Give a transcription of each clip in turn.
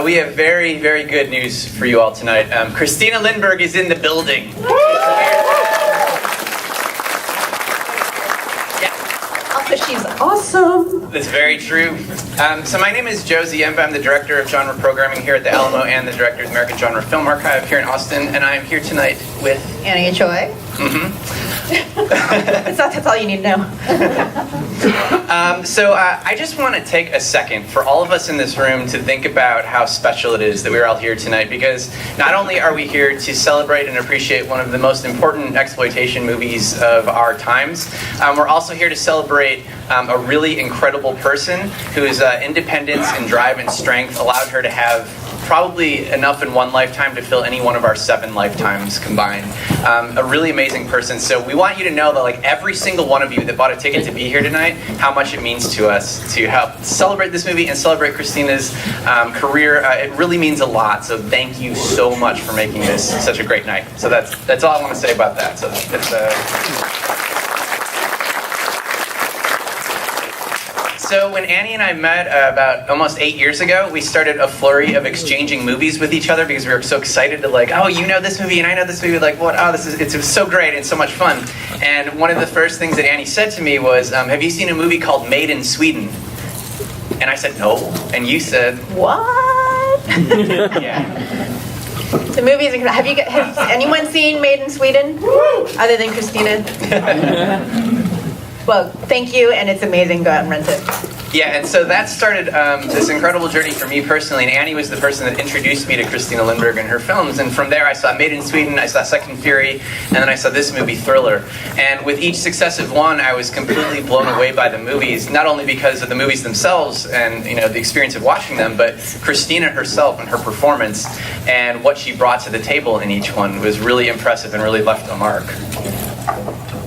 We have very, very good news for you all tonight. Christina Lindberg is in the building. She's awesome. That's very true. So my name is Joe Ziemba. I'm the director of genre programming here at the Alamo and the director of the American Genre Film Archive here in Austin. And I am here tonight with... Annie Choi. That's all you need to know. I just want to take a second for all of us in this room to think about how special it is that we're all here tonight, because not only are we here to celebrate and appreciate one of the most important exploitation movies of our times, we're also here to celebrate a really incredible person whose independence and drive and strength allowed her to have probably enough in one lifetime to fill any one of our 7 lifetimes combined. A really amazing person. So we want you to know that, like, every single one of you that bought a ticket to be here tonight, how much it means to us to help celebrate this movie and celebrate Christina's career. It really means a lot. So thank you so much for making this such a great night. So that's all I want to say about that. So So when Annie and I met about almost 8 years ago, we started a flurry of exchanging movies with each other because we were so excited to, like, oh, you know this movie and I know this movie, like, what? Oh, it's so great and so much fun. And one of the first things that Annie said to me was, have you seen a movie called Made in Sweden? And I said, no. And you said, what? Yeah. The movie is incredible. Has anyone seen Made in Sweden? Other than Christina? Well, thank you, and it's amazing. Go out and rent it. Yeah, and so that started this incredible journey for me personally, and Annie was the person that introduced me to Christina Lindberg and her films, and from there I saw Made in Sweden, I saw Second Fury, and then I saw this movie, Furler. And with each successive one, I was completely blown away by the movies, not only because of the movies themselves and, you know, the experience of watching them, but Christina herself and her performance and what she brought to the table in each one was really impressive and really left a mark.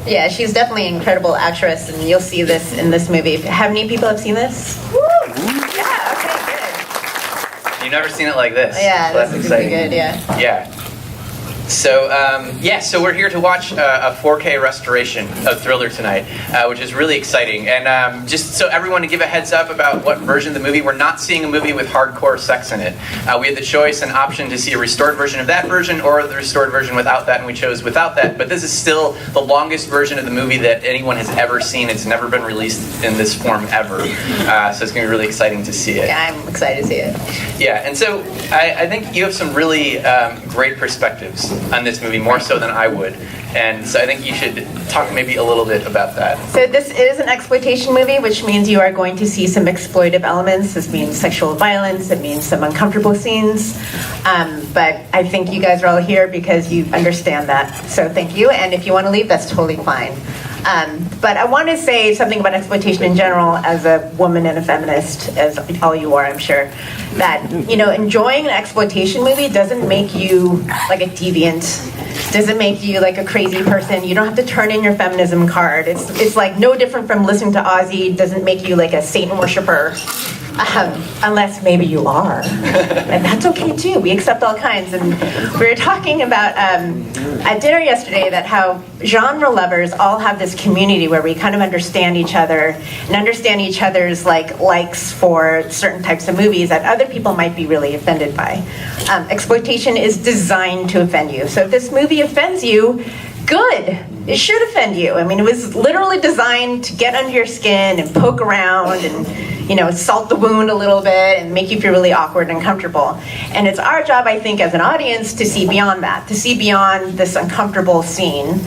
Yeah, she's definitely an incredible actress, and you'll see this in this movie. How many people have seen this? Woo! Yeah, okay, good. You've never seen it like this. Yeah, so that's exciting. Good, yeah. Yeah. So, so we're here to watch a 4K restoration of Thriller tonight, which is really exciting. And just so everyone to give a heads up about what version of the movie, we're not seeing a movie with hardcore sex in it. We had the choice and option to see a restored version of that version or the restored version without that, and we chose without that. But this is still the longest version of the movie that anyone has ever seen. It's never been released in this form ever. So it's going to be really exciting to see it. Yeah, I'm excited to see it. Yeah, and so I think you have some really great perspectives on this movie, more so than I would. And so I think you should talk maybe a little bit about that. So this is an exploitation movie, which means you are going to see some exploitive elements. This means sexual violence. It means some uncomfortable scenes. But I think you guys are all here because you understand that. So thank you. And if you want to leave, that's totally fine. But I want to say something about exploitation in general as a woman and a feminist, as all you are, I'm sure, that, you know, enjoying an exploitation movie doesn't make you like a deviant, doesn't make you like a crazy person. You don't have to turn in your feminism card. It's like no different from listening to Ozzy, doesn't make you like a Satan worshiper. Unless maybe you are, and that's okay too. We accept all kinds. And we were talking about at dinner yesterday that how genre lovers all have this community where we kind of understand each other and understand each other's likes for certain types of movies that other people might be really offended by. Exploitation is designed to offend you. So if this movie offends you, good. It should offend you. I mean, it was literally designed to get under your skin and poke around and, you know, salt the wound a little bit and make you feel really awkward and uncomfortable. And it's our job, I think, as an audience to see beyond that, to see beyond this uncomfortable scene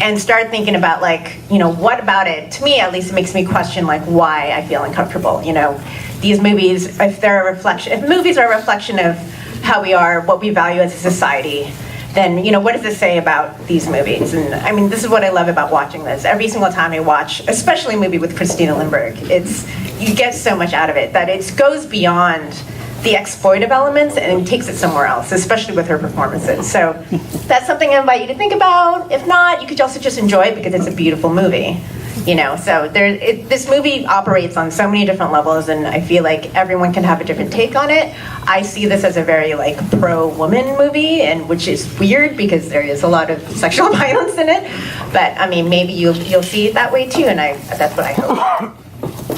and start thinking about, like, you know, what about it? To me, at least, it makes me question, like, why I feel uncomfortable. You know, these movies, if movies are a reflection of how we are, what we value as a society, then, you know, what does this say about these movies? And I mean, this is what I love about watching this. Every single time I watch, especially a movie with Christina Lindberg, you get so much out of it that it goes beyond the exploitive elements and takes it somewhere else, especially with her performances. So that's something I invite you to think about. If not, you could also just enjoy it because it's a beautiful movie. You know, so this movie operates on so many different levels, and I feel like everyone can have a different take on it. I see this as a very pro-woman movie, and which is weird because there is a lot of sexual violence in it. But I mean, maybe you'll see it that way too, and that's what I hope.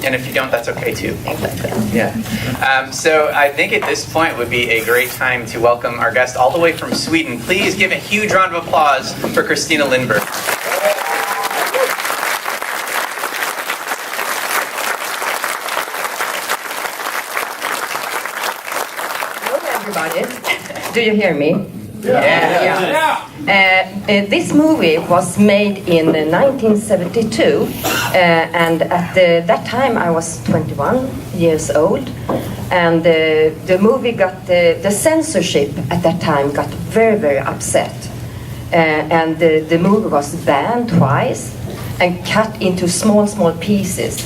And if you don't, that's okay too. Exactly. Yeah. So I think at this point would be a great time to welcome our guest all the way from Sweden. Please give a huge round of applause for Christina Lindberg. Hello, everybody. Do you hear me? Yeah. This movie was made in 1972, and at that time I was 21 years old, and the movie got the censorship at that time got very, very upset, and the movie was banned twice and cut into small pieces.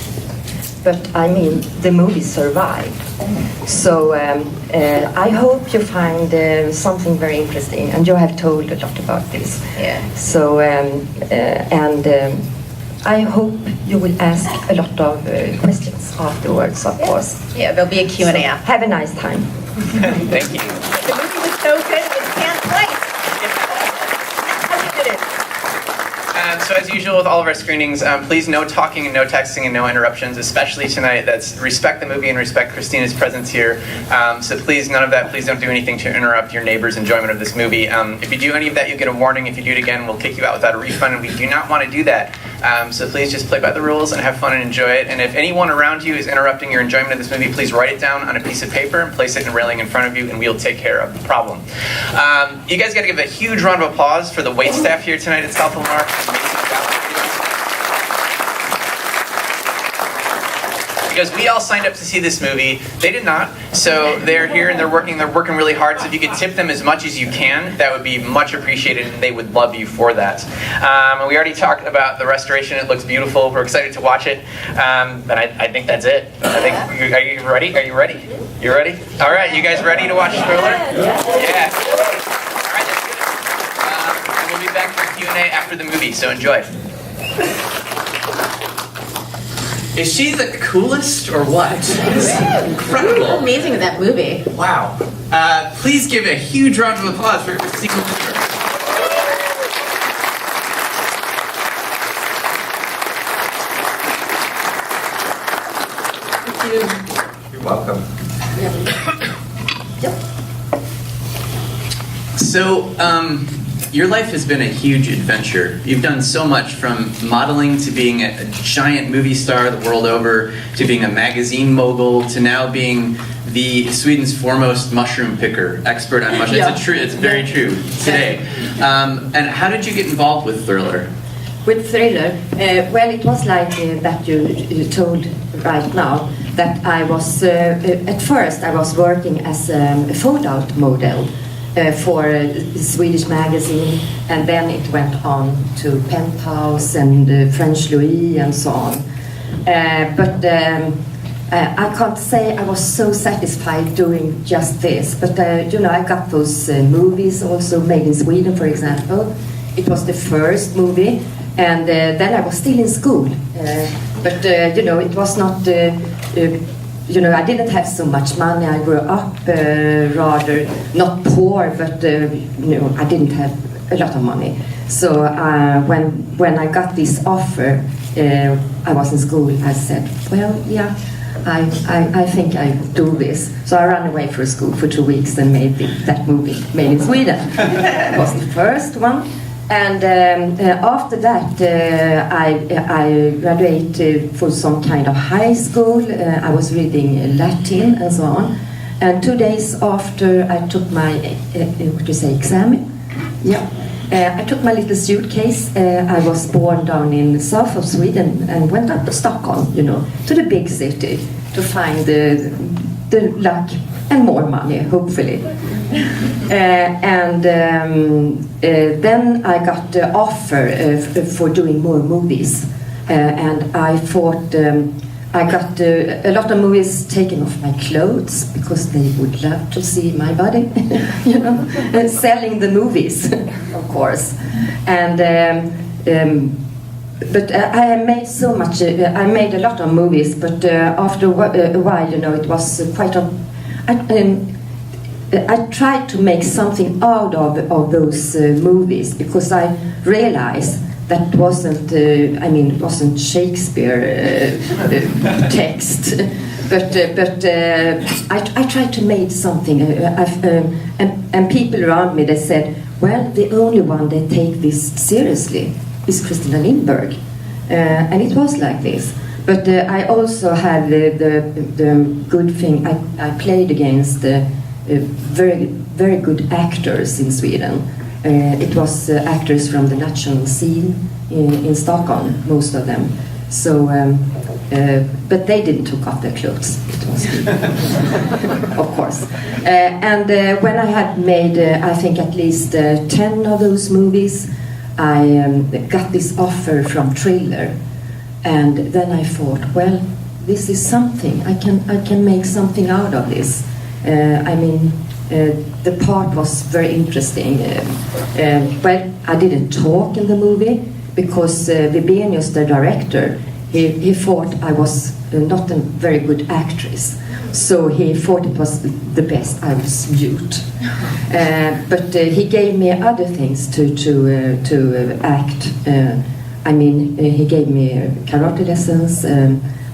But I mean, the movie survived. So I hope you find something very interesting, and you have told a lot about this. Yeah. So I hope you will ask a lot of questions afterwards, of course. Yeah, there'll be a Q&A So, after. have a nice time. Thank you. The movie was so good, it can't wait. How you did it? So as usual with all of our screenings, please no talking and no texting and no interruptions, especially tonight. That's respect the movie and respect Christina's presence here. So please, none of that. Please don't do anything to interrupt your neighbor's enjoyment of this movie. If you do any of that, you'll get a warning. If you do it again, we'll kick you out without a refund, and we do not want to do that. So please just play by the rules and have fun and enjoy it. And if anyone around you is interrupting your enjoyment of this movie, please write it down on a piece of paper and place it in a railing in front of you, and we'll take care of the problem. You guys got to give a huge round of applause for the wait staff here tonight at South Lamar. Because we all signed up to see this movie. They did not. So they're here and they're working really hard. So if you could tip them as much as you can, that would be much appreciated, and they would love you for that. We already talked about the restoration. It looks beautiful. We're excited to watch it. But I think that's it. I think, are you ready? Are you ready? You ready? All right, you guys ready to watch Furler? Yeah. All right, let's get it. And we'll be back for Q&A after the movie, so enjoy. Is she the coolest or what? Incredible. Amazing in that movie. Wow. Please give a huge round of applause for Christina Lindberg. Thank you. You're welcome. So, your life has been a huge adventure. You've done so much, from modeling to being a giant movie star the world over, to being a magazine mogul, to now being Sweden's foremost mushroom picker, expert on mushrooms. Yeah. It's very true today. And how did you get involved with Furler? With Thriller, well, it was like that you told right now, that I was, at first I was working as a fold-out model for a Swedish magazine, and then it went on to Penthouse and French Louis and so on. But I can't say I was so satisfied doing just this, but I got those movies also made in Sweden, for example. It was the first movie, and then I was still in school. But it was not, I didn't have so much money. I grew up rather, not poor, but I didn't have a lot of money. So when I got this offer, I was in school, I said, well, yeah, I think I do this. So I ran away from school for 2 weeks and made that movie, made in Sweden. It was the first one. And after that, I graduated for some kind of high school. I was reading Latin and so on. And 2 days after I took my, exam, I took my little suitcase. I was born down in the south of Sweden and went up to Stockholm, to the big city to find the luck and more money, hopefully. Then I got the offer for doing more movies, and I thought I got a lot of movies taking off my clothes because they would love to see my body, selling the movies, of course. And but I made so much. I made a lot of movies, but after a while, it was quite a. I tried to make something out of those movies because I realized that wasn't, wasn't Shakespeare text, but I tried to make something, and people around me, they said, well, the only one that take this seriously is Christina Lindberg, and it was like this. But I also had the good thing, I played against very, very good actors in Sweden. It was actors from the national scene in Stockholm, most of them. So, but they didn't take off their clothes. It was me, of course. And when I had made, I think at least 10 of those movies, I got this offer from Thriller, and then I thought, well, this is something. I can make something out of this. The part was very interesting. Well, I didn't talk in the movie because Vibenius, the director, he thought I was not a very good actress. So he thought it was the best I was mute. But he gave me other things to act. He gave me karate lessons,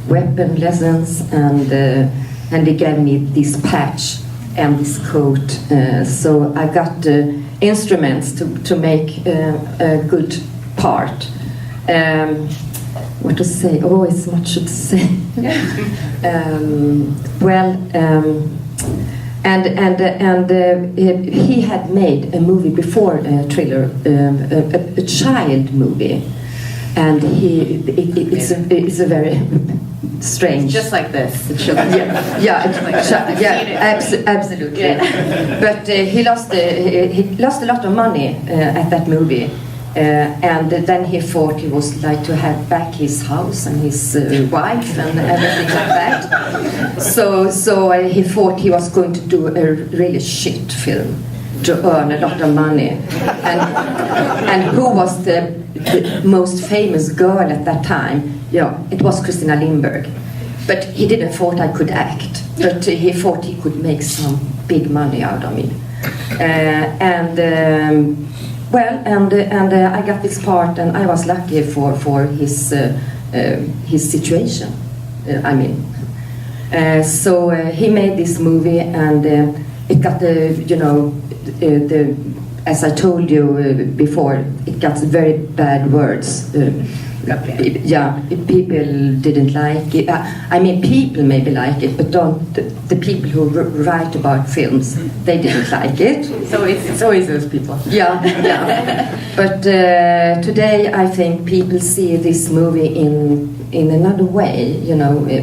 weapon lessons, and he gave me this patch and this coat. So I got instruments to make a good part. What to say? Oh, it's much to say. He had made a movie before Thriller, a child movie, and it's a very strange. Just like this. Absolutely. Yeah. But he lost a lot of money at that movie. And then he thought he was like to have back his house and his wife and everything like that. So he thought he was going to do a really shit film to earn a lot of money. And who was the most famous girl at that time? Yeah, it was Christina Lindberg. But he didn't thought I could act. But he thought he could make some big money out of me. I got this part, and I was lucky for his situation. So he made this movie, and it got as I told you before, it got very bad words. People didn't like it. People maybe like it, but don't the people who write about films, they didn't like it. So it's always those people. Yeah. But today I think people see this movie in another way,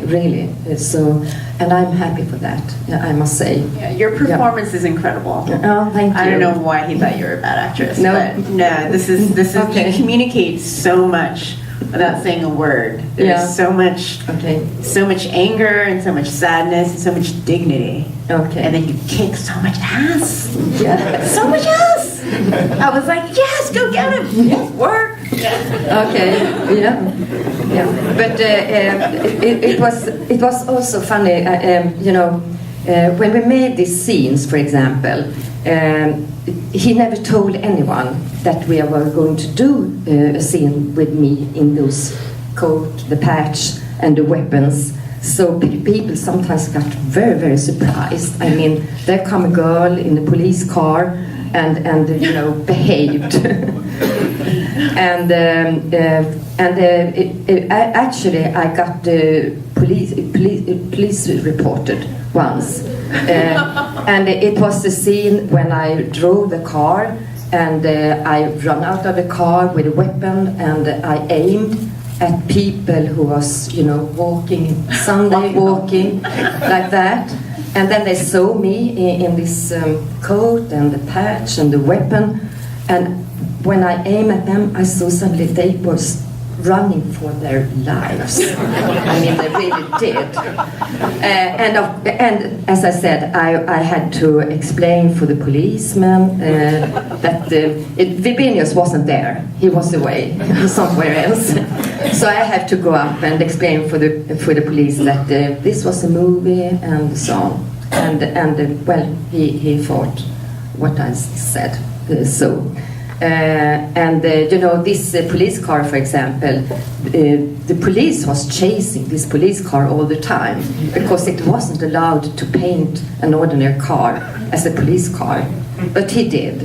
really. So, and I'm happy for that, I must say. Yeah, your performance is incredible. Oh, thank you. I don't know why he thought you were a bad actress. No. But no, this is Okay. You communicate so much without saying a word. There's so much anger and so much sadness and so much dignity. Okay. And then you kick so much ass. Yeah. So much ass. I was like, yes, go get him. Yes, work. Okay. Yeah. But it was also funny. When we made these scenes, for example, he never told anyone that we were going to do a scene with me in those coat, the patch, and the weapons. So people sometimes got very, very surprised. There come a girl in the police car and behaved. Actually, I got police reported once, and it was the scene when I drove the car, and I ran out of the car with a weapon, and I aimed at people who was, Sunday walking like that. And then they saw me in this coat and the patch and the weapon. And when I aimed at them, I saw suddenly they were running for their lives. They really did. And as I said, I had to explain for the policeman that Vibenius wasn't there. He was away somewhere else. So I had to go up and explain for the police that this was a movie and so on. And he thought what I said. You know, this police car, for example, the police was chasing this police car all the time because it wasn't allowed to paint an ordinary car as a police car. But he did.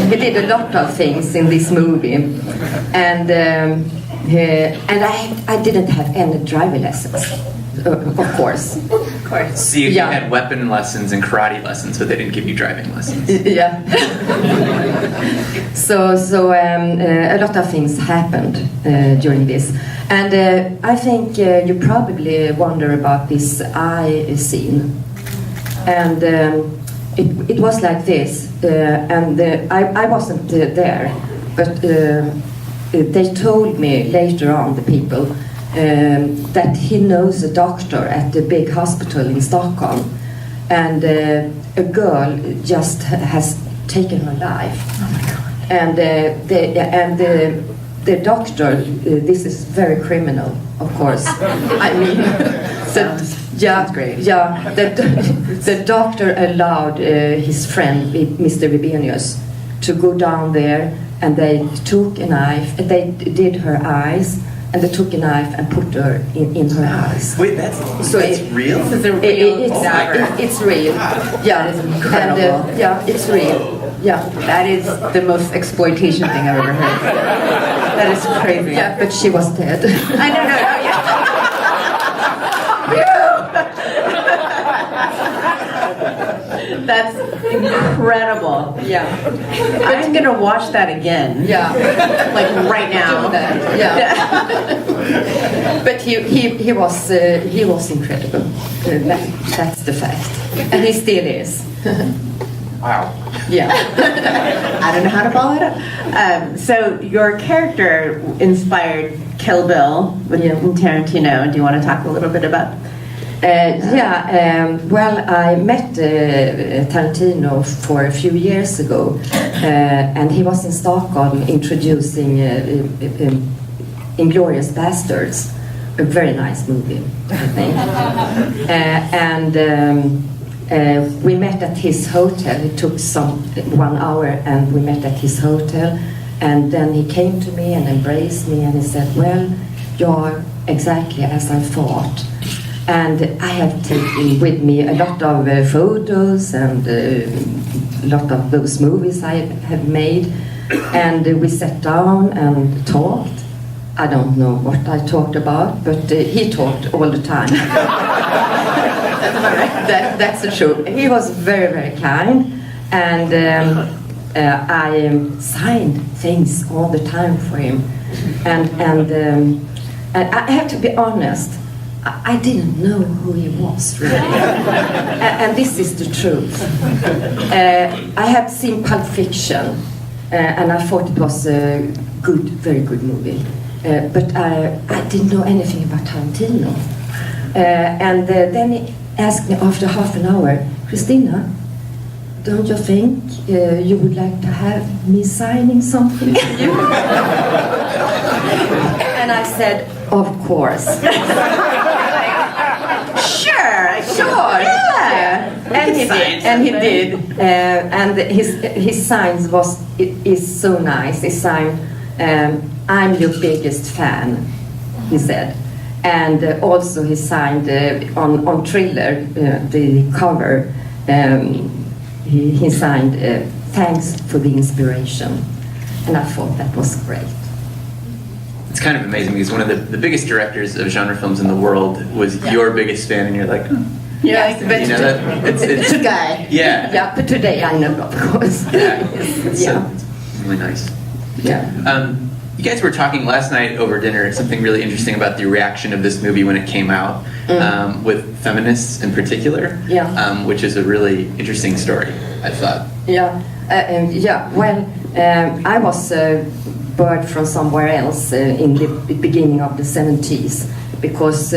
He did a lot of things in this movie. And I didn't have any driving lessons, of course. So you had weapon lessons and karate lessons, but they didn't give you driving lessons. Yeah. So a lot of things happened during this. And I think you probably wonder about this eye scene. And it was like this. I wasn't there, but they told me later on, the people, that he knows a doctor at the big hospital in Stockholm, and a girl just has taken her life. Oh my God. And the doctor, this is very criminal, of course. I mean, Sounds great. Yeah, the doctor allowed his friend, Mr. Ribenius, to go down there, and they took a knife, and they did her eyes, and they took a knife and put her in her eyes. Wait, that's real? This is a real It's real. Yeah, That is incredible. And, yeah, it's real. Yeah. That is the most exploitation thing I've ever heard. That is crazy. Yeah, but she was dead. I don't know. Yeah. That's incredible. Yeah. I'm gonna watch that again. Yeah. Like right now. Do that. Yeah. But he was incredible. That's the fact, and he still is. Wow. Yeah. I don't know how to follow it up. So your character inspired Kill Bill with Tarantino. Do you want to talk a little bit about? Well, I met Tarantino for a few years ago, and he was in Stockholm introducing Inglourious Bastards, a very nice movie, I think. We met at his hotel. It took 1 hour, and we met at his hotel. And then he came to me and embraced me, and he said, "Well, you're exactly as I thought." And I have taken with me a lot of photos and a lot of those movies I have made. And we sat down and talked. I don't know what I talked about, but he talked all the time. That's the truth. He was very, very kind. And I signed things all the time for him. And I have to be honest, I didn't know who he was, really. And this is the truth. I have seen Pulp Fiction, and I thought it was a good, very good movie. But I didn't know anything about Tarantino. And then he asked me after half an hour, "Christina, don't you think you would like to have me signing something for you?" And I said, "Of course." Sure, yeah. And he did. And his signs is so nice. He signed, "I'm your biggest fan," he said. And also he signed on Thriller, the cover, he signed, "Thanks for the inspiration." And I thought that was great. It's kind of amazing because one of the biggest directors of genre films in the world was your biggest fan, and you're like, oh. Yeah, but You know, it's It's a guy. yeah. Yeah, but today I know, of course. Yeah. It's Yeah. really nice. Yeah. You guys were talking last night over dinner, something really interesting about the reaction of this movie when it came out, with feminists in particular, which is a really interesting story, I thought. Yeah, well, I was bird from somewhere else in the beginning of the 70s, because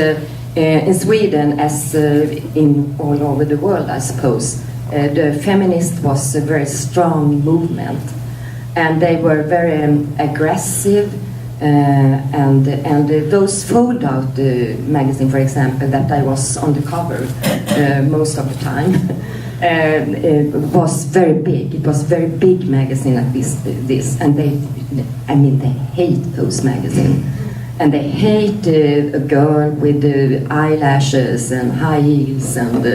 in Sweden, as in all over the world, I suppose, the feminist was a very strong movement, and they were very aggressive, and those fold-out magazine, for example, that I was on the cover most of the time, was very big. It was a very big magazine like this, and they hate those magazines. And they hate a girl with eyelashes and high heels and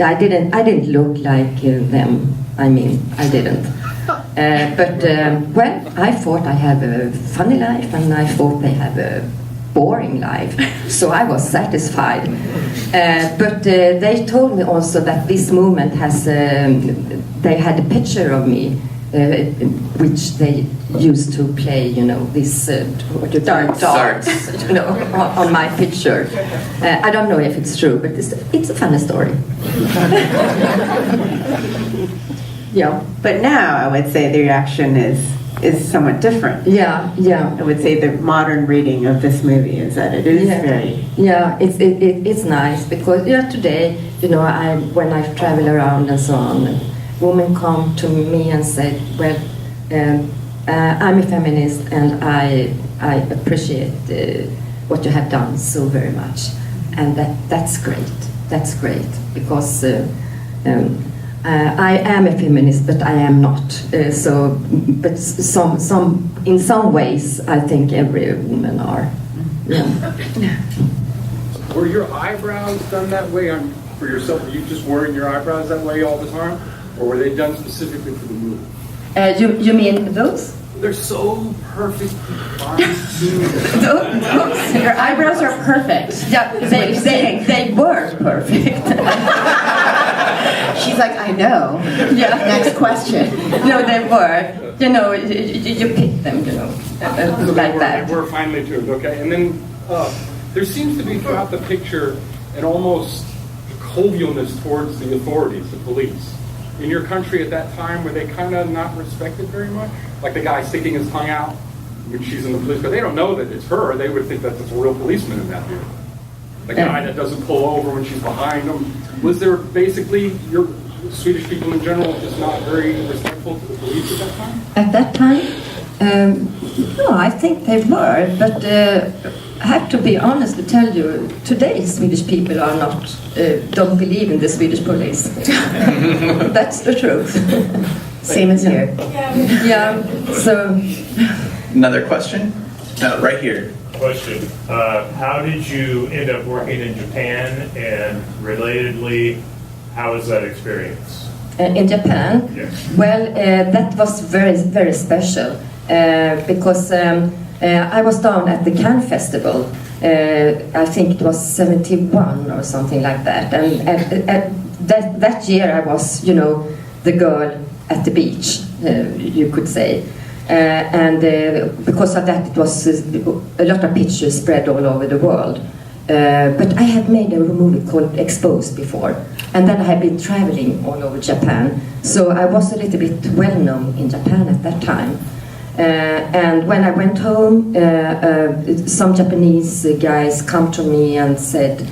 I didn't look like them. I didn't. But I thought I have a funny life, and I thought they have a boring life. So I was satisfied. But they told me also that this movement has. They had a picture of me. Which they used to play, this darts, on my picture. I don't know if it's true, but it's a funny story. Yeah. But now I would say the reaction is somewhat different. Yeah. I would say the modern reading of this movie is that it is very. Yeah, it's nice because today, when I travel around and so on. Women come to me and say, well, I'm a feminist and I appreciate what you have done so very much. And that's great. That's great because I am a feminist, but I am not. But in some ways, I think every woman are. Yeah. Were your eyebrows done that way for yourself? Were you just wearing your eyebrows that way all the time? Or were they done specifically for the movie? You mean those? They're so perfect. Those? Your eyebrows are perfect. Yeah, they were perfect. She's like, I know. Yeah. Next question. No, they were. You pick them, like that. They were finely tuned, okay? And then there seems to be throughout the picture an almost jovialness towards the authorities, the police. In your country at that time, were they kind of not respected very much? Like the guy sticking his tongue out when she's in the police car. They don't know that it's her. They would think that it's a real policeman in that vehicle. The guy that doesn't pull over when she's behind him. Was there basically, your Swedish people in general just not very respectful to the police at that time? At that time? No, I think they were, but I have to be honest to tell you, today Swedish people are not, don't believe in the Swedish police. That's the truth. Same as here. Yeah, so... Another question? No, right here. Question. How did you end up working in Japan, and relatedly, how was that experience? In Japan? Yes. Well, that was very, very special because I was down at the Cannes Festival. I think it was 71 or something like that. And that year I was, the girl at the beach, you could say. And because of that, it was a lot of pictures spread all over the world. But I had made a movie called Exposed before, and then I had been traveling all over Japan, so I was a little bit well known in Japan at that time. And when I went home, some Japanese guys come to me and said,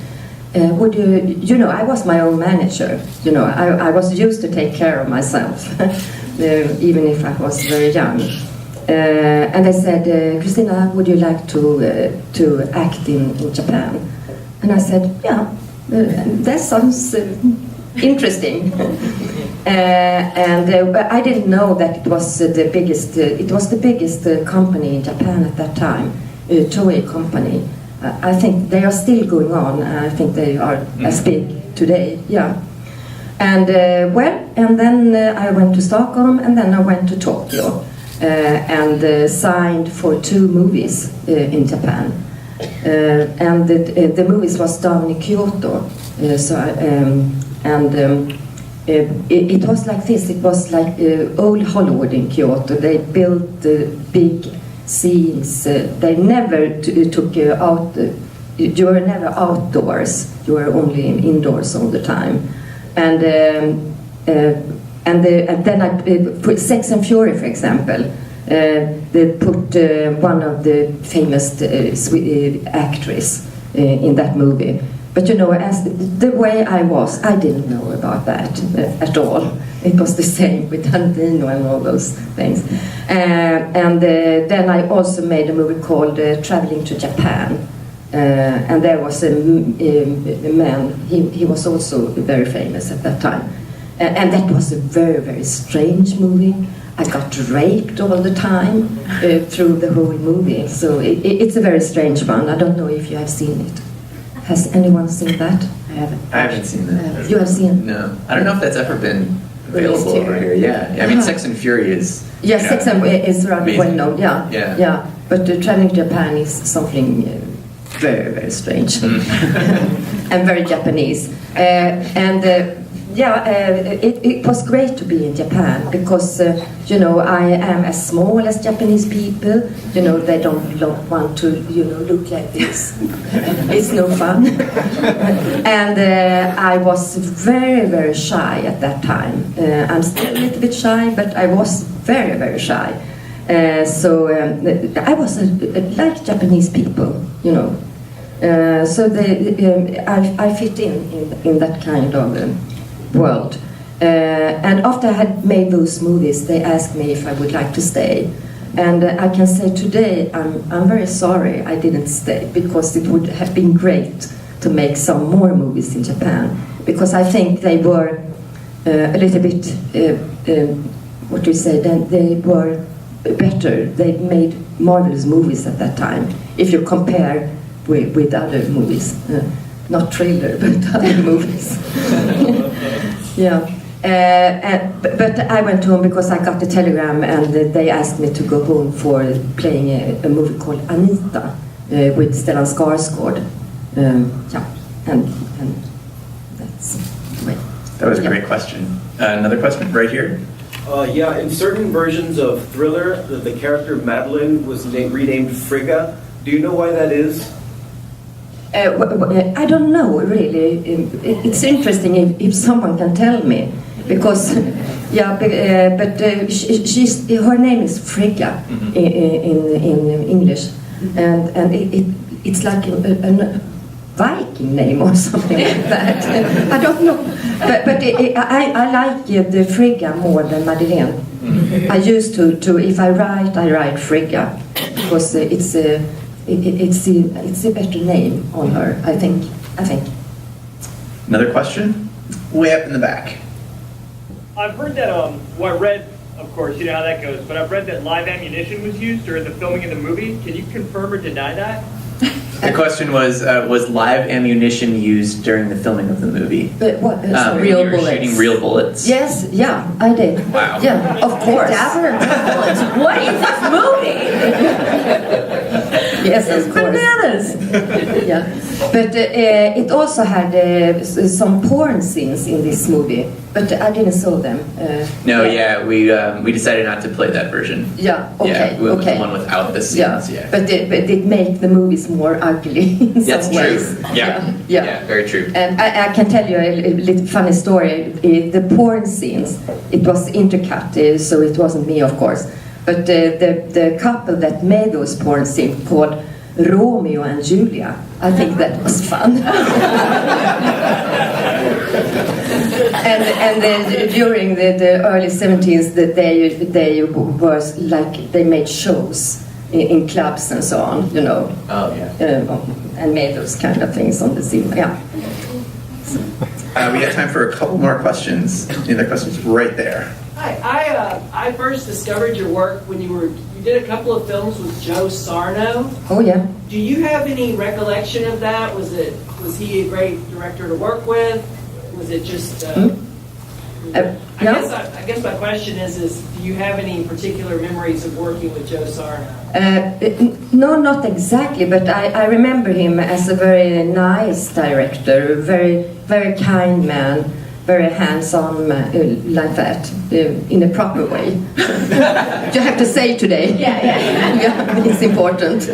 would you, I was my own manager, I was used to take care of myself, even if I was very young. And they said, Christina, would you like to act in Japan? And I said, yeah, that sounds interesting. And I didn't know that it was the biggest. It was the biggest company in Japan at that time, Toei company. I think they are still going on. I think they are as big today. Yeah. And and then I went to Stockholm, and then I went to Tokyo. And signed for 2 movies in Japan, and the movies was done in Kyoto. It was like this. It was like old Hollywood in Kyoto. They built big scenes. They never took you out. You were never outdoors. You were only indoors all the time, and then I put Sex and Fury, for example. They put one of the famous actress in that movie. But as the way I was, I didn't know about that at all. It was the same with Tarantino and all those things. And then I also made a movie called Traveling to Japan. And there was a man, he was also very famous at that time. And that was a very, very strange movie. I got raped all the time through the whole movie. So it's a very strange one. I don't know if you have seen it. Has anyone seen that? I haven't seen that. You have seen? No. I don't know if that's ever been available Released over here. here. Yeah. I mean, Sex and Fury is. Yeah, Sex and is rather amazing. well known. Yeah, Yeah. But traveling to Japan is something very, very strange and very Japanese. It was great to be in Japan because I am as small as Japanese people. They don't want to look like this. It's no fun. And I was very, very shy at that time. I'm still a little bit shy, but I was very, very shy. I was like Japanese people, so I fit in that kind of world. And after I had made those movies, they asked me if I would like to stay. And I can say today, I'm very sorry I didn't stay, because it would have been great to make some more movies in Japan. Because I think they were a little bit, what do you say, they were better. They made marvelous movies at that time, if you compare with other movies. Not Thriller, but other movies. Yeah. But I went home because I got a telegram and they asked me to go home for playing a movie called Anita with Stellan Skarsgård. And that's the way. That was a great question. Another question right here. In certain versions of Thriller, the character Madeline was renamed Frigga. Do you know why that is? I don't know really. It's interesting if someone can tell me, because she's her name is Frigga in English, and it's like a Viking name or something like that. I don't know, but I like the Frigga more than Madeleine. I used to if I write Frigga because it's a better name on her, I think. Another question? Way up in the back. I've heard that, I read, of course, you know how that goes, but I've read that live ammunition was used during the filming of the movie. Can you confirm or deny that? The question was live ammunition used during the filming of the movie? But what? Real bullets. Shooting real bullets. Yes, yeah, I did. Wow. Yeah, of course. What is this movie? Yes, of course. Bananas. Yeah, but it also had some porn scenes in this movie, but I didn't saw them. We decided not to play that version. Yeah, okay, we went with okay. the one without the scenes. Yeah. But it made the movies more ugly in That's some ways. true. Yeah, very true. And I can tell you a little funny story. The porn scenes, it was intercut, so it wasn't me, of course. But the couple that made those porn scenes called Romeo and Julia. I think that was fun. and then during the early 70s, they was like they made shows in clubs and so on, Oh yeah. and made those kind of things on the scene. Yeah. We have time for a couple more questions. Any other questions? Right there. Hi, I first discovered your work when you did a couple of films with Joe Sarno. Oh yeah. Do you have any recollection of that? Was he a great director to work with? Was it just? No? I guess my question is do you have any particular memories of working with Joe Sarno? No, not exactly, but I remember him as a very nice director, very, very kind man, very hands-on like that, in a proper way. You have to say today. Yeah, it's important.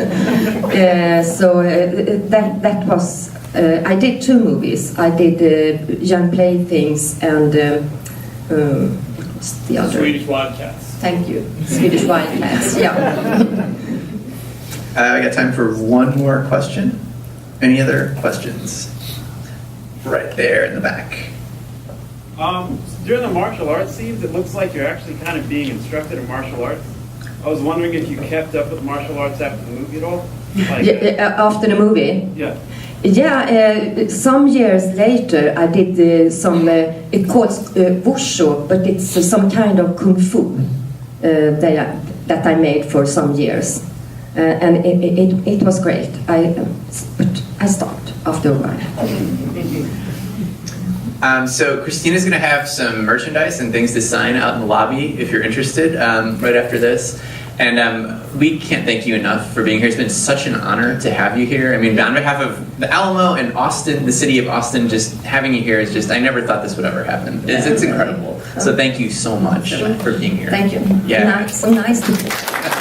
That was. I did 2 movies. I did Young Playthings and what's the other? Swedish Wildcats. Thank you, Swedish Wildcats. Yeah. I got time for one more question. Any other questions? Right there in the back. During the martial arts scenes, it looks like you're actually kind of being instructed in martial arts. I was wondering if you kept up with martial arts after the movie at all? After the movie. Yeah. Yeah, some years later I did some, it called wushu, but it's some kind of kung fu that I made for some years. And it was great. But I stopped after a while. So Christina's going to have some merchandise and things to sign out in the lobby if you're interested right after this. And we can't thank you enough for being here. It's been such an honor to have you here. I mean, on behalf of the Alamo and Austin, the city of Austin, just having you here is just, I never thought this would ever happen. It's incredible. So thank you so much for being here. Thank you. Yeah. So nice to be here.